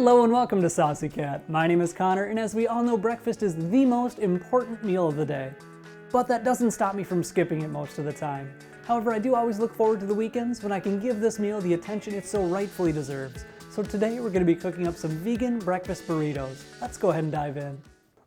Hello and welcome to Saucy Cat. My name is Connor, and as we all know, breakfast is the most important meal of the day. But that doesn't stop me from skipping it most of the time. However, I do always look forward to the weekends when I can give this meal the attention it so rightfully deserves. So today we're going to be cooking up some vegan breakfast burritos. Let's go ahead and dive in.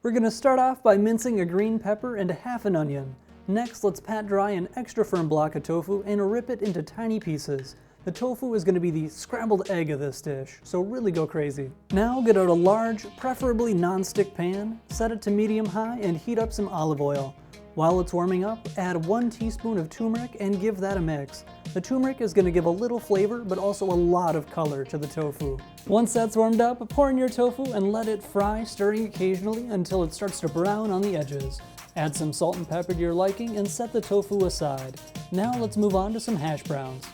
We're going to start off by mincing a green pepper and half an onion. Next, let's pat dry an extra firm block of tofu and rip it into tiny pieces. The tofu is going to be the scrambled egg of this dish, so really go crazy. Now get out a large, preferably non-stick pan, set it to medium-high and heat up some olive oil. While it's warming up, add 1 teaspoon of turmeric and give that a mix. The turmeric is going to give a little flavor, but also a lot of color to the tofu. Once that's warmed up, pour in your tofu and let it fry, stirring occasionally until it starts to brown on the edges. Add some salt and pepper to your liking and set the tofu aside. Now let's move on to some hash browns.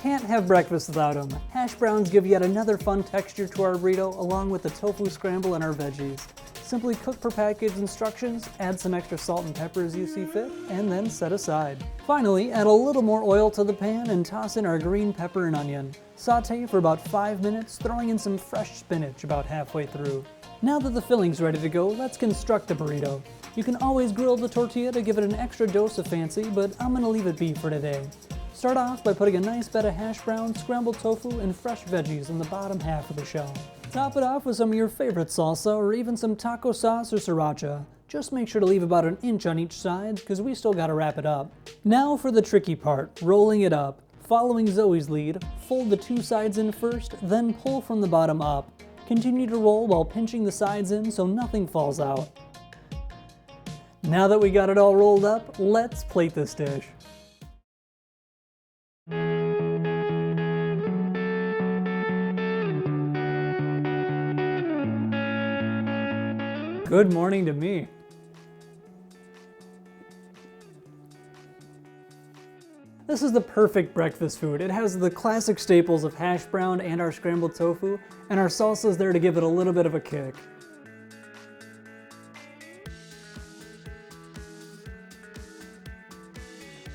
Can't have breakfast without them. Hash browns give yet another fun texture to our burrito along with the tofu scramble and our veggies. Simply cook per package instructions, add some extra salt and pepper as you see fit, and then set aside. Finally, add a little more oil to the pan and toss in our green pepper and onion. Saute for about 5 minutes, throwing in some fresh spinach about halfway through. Now that the filling's ready to go, let's construct the burrito. You can always grill the tortilla to give it an extra dose of fancy, but I'm gonna leave it be for today. Start off by putting a nice bed of hash browns, scrambled tofu, and fresh veggies in the bottom half of the shell. Top it off with some of your favorite salsa or even some taco sauce or sriracha. Just make sure to leave about 1 inch on each side because we still gotta wrap it up. Now for the tricky part, rolling it up. Following Zoe's lead, fold the 2 sides in first, then pull from the bottom up. Continue to roll while pinching the sides in so nothing falls out. Now that we got it all rolled up, let's plate this dish. Good morning to me. This is the perfect breakfast food. It has the classic staples of hash brown and our scrambled tofu, and our salsa is there to give it a little bit of a kick.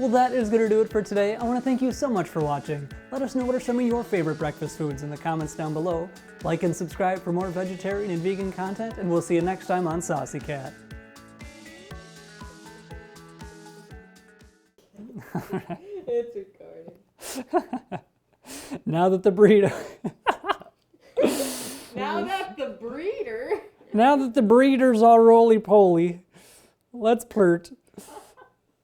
Well, that is going to do it for today. I want to thank you so much for watching. Let us know what are some of your favorite breakfast foods in the comments down below. Like and subscribe for more vegetarian and vegan content, and we'll see you next time on Saucy Cat. It's recording. Now that the burrito... Now that the breeder... Now that the breeder's all roly-poly, let's flirt.